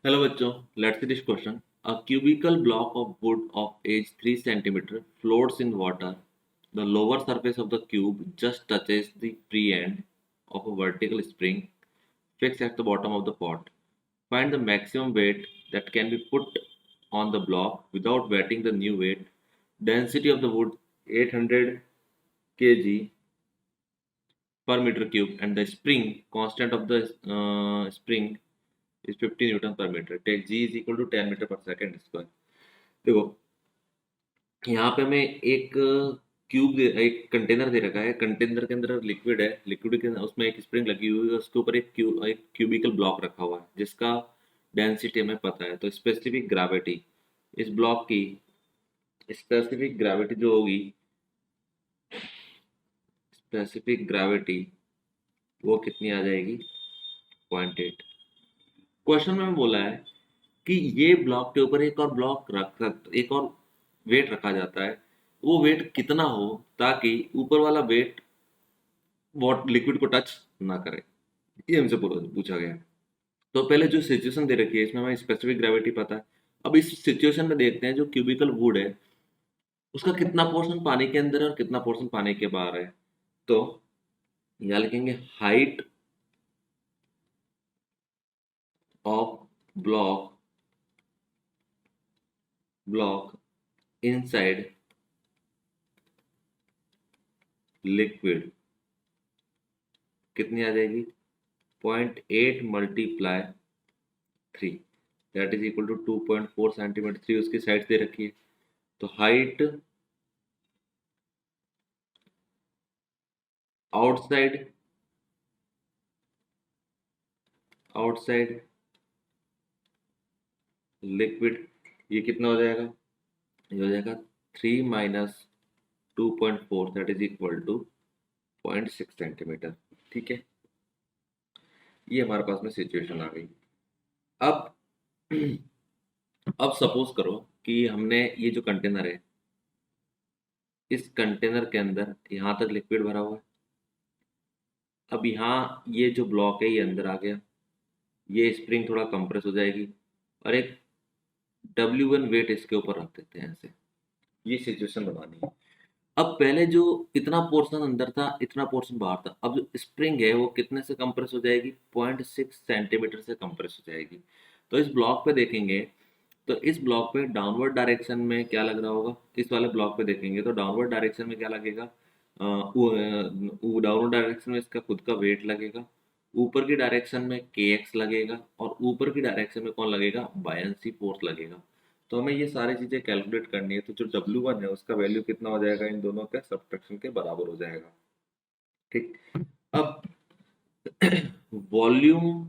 Hello बच्चों, let's see this question. A cubical block of wood of age 3 centimeter floats in water. The lower surface of the cube just touches the free end of a vertical spring fixed at the bottom of the pot. Find the maximum weight that can be put on the block without wetting the new weight. Density of the wood 800 kg per meter cube and the spring constant of the spring is 50 Newton per meter. Take G is equal to 10 metre पर second square. देखो यहाँ पे हमें एक एक container दे रखा है. Container के अंदर लिक्विड है. लिक्विड के उसमें एक स्प्रिंग लगी हुई है. उसके ऊपर एक क्यूबिकल ब्लॉक रखा हुआ है जिसका डेंसिटी हमें पता है. तो स्पेसिफिक ग्रेविटी इस ब्लॉक की स्पेसिफिक ग्रेविटी जो होगी स्पेसिफिक ग्रेविटी वो कितनी आ जाएगी 0.8. क्वेश्चन में बोला है कि ये ब्लॉक के ऊपर एक और वेट रखा जाता है. वो वेट कितना हो ताकि ऊपर वाला वेट वॉट लिक्विड को टच ना करे. ये हमसे पूछा गया है. तो पहले जो सिचुएशन दे रखी है इसमें हमें स्पेसिफिक ग्रेविटी पता है. अब इस सिचुएशन में देखते हैं जो क्यूबिकल वुड है उसका कितना पोर्शन पानी के अंदर है और कितना पोर्शन पानी के बाहर है. तो यहाँ लिखेंगे height of block inside liquid कितनी आ जाएगी 0.8 multiply 3 that is equal to 2.4 centimetre. 3 उसकी साइड दे रखी है. तो हाइट आउटसाइड लिक्विड ये कितना हो जाएगा. ये हो जाएगा 3 minus 2.4 that is equal to 0.6 centimetre. ठीक है, ये हमारे पास में सिचुएशन आ गई. अब अब सपोज करो कि हमने ये जो कंटेनर है इस कंटेनर के अंदर यहाँ तक लिक्विड भरा हुआ है. अब यहाँ ये जो ब्लॉक है ये अंदर आ गया. ये स्प्रिंग थोड़ा कंप्रेस हो जाएगी और एक W1 वेट इसके ऊपर रख देते हैं ऐसे. ये सिचुएशन बनानी है. अब पहले जो इतना पोर्शन अंदर था इतना पोर्शन बाहर था. अब जो स्प्रिंग है वो कितने से कंप्रेस हो जाएगी 0.6 सेंटीमीटर से कंप्रेस हो जाएगी. तो इस ब्लॉक पे देखेंगे तो इस ब्लॉक पे डाउनवर्ड डायरेक्शन में क्या लग रहा होगा. इस वाले ब्लॉक पे देखेंगे तो डाउनवर्ड डायरेक्शन में क्या लगेगा. डाउनवर्ड डायरेक्शन में इसका खुद का वेट लगेगा. ऊपर की डायरेक्शन में के एक्स लगेगा और ऊपर की डायरेक्शन में कौन लगेगा बायंसी फोर्स लगेगा. तो हमें ये सारी चीजें कैलकुलेट करनी है. तो जो W1 है उसका वैल्यू कितना हो जाएगा इन दोनों के सब्ट्रैक्शन के बराबर हो जाएगा. ठीक. अब volume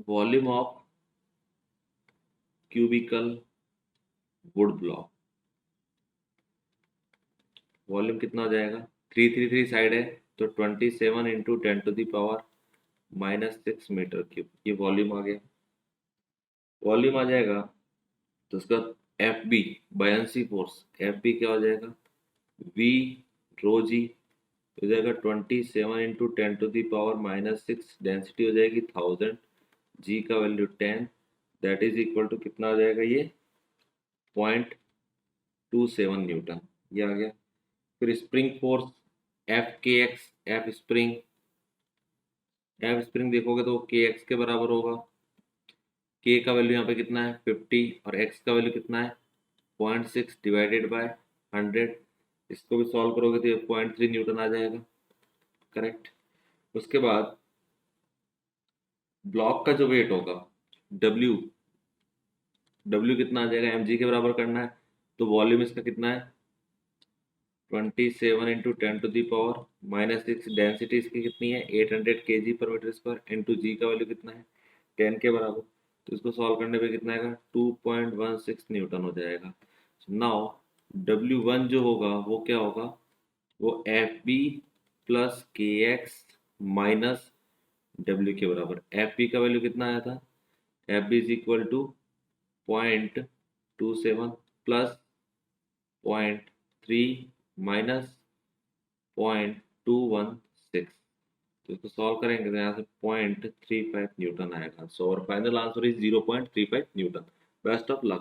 volume of cubical wood block volume कितना हो जाएगा. 333 साइड है तो 27 इंटू 10⁻⁻6 मीटर क्यूब ये वॉल्यूम आ गया. वॉल्यूम आ जाएगा तो उसका F B buoyancy force F B क्या हो जाएगा वी रो जी हो जाएगा 27 इंटू 10⁻⁻6. डेंसिटी हो जाएगी 1000. जी का value 10 that is equal to कितना हो जाएगा ये 0.27 न्यूटन. ये आ गया. फिर स्प्रिंग फोर्स एफ के एक्स एफ स्प्रिंग देखोगे तो के एक्स के बराबर होगा. के का वैल्यू यहाँ पे कितना है 50 और एक्स का वैल्यू कितना है 0.6 डिवाइडेड बाय 100. इसको भी सॉल्व करोगे तो ये 0.3 न्यूटन आ जाएगा. करेक्ट. उसके बाद ब्लॉक का जो वेट होगा W कितना आ जाएगा mg के बराबर करना है. तो वॉल्यूम इसका कितना है 27 इंटू 10⁻⁻6. डेंसिटी इसकी कितनी है 800 kg पर मीटर स्क्वायर इंटू जी का वैल्यू कितना है 10 के बराबर. तो इसको सॉल्व करने पे कितना आएगा 2.16 न्यूटन हो जाएगा. नाउ W1 जो होगा वो क्या होगा वो एफ बी प्लस के एक्स माइनस W के बराबर. एफ बी का वैल्यू कितना आया था F B is equal to 0.27 plus 0.3 minus 0.216. तो इसको सॉल्व करेंगे तो यहाँ से 0.35 न्यूटन आएगा। सो और final answer is 0.35 Newton. Best of luck.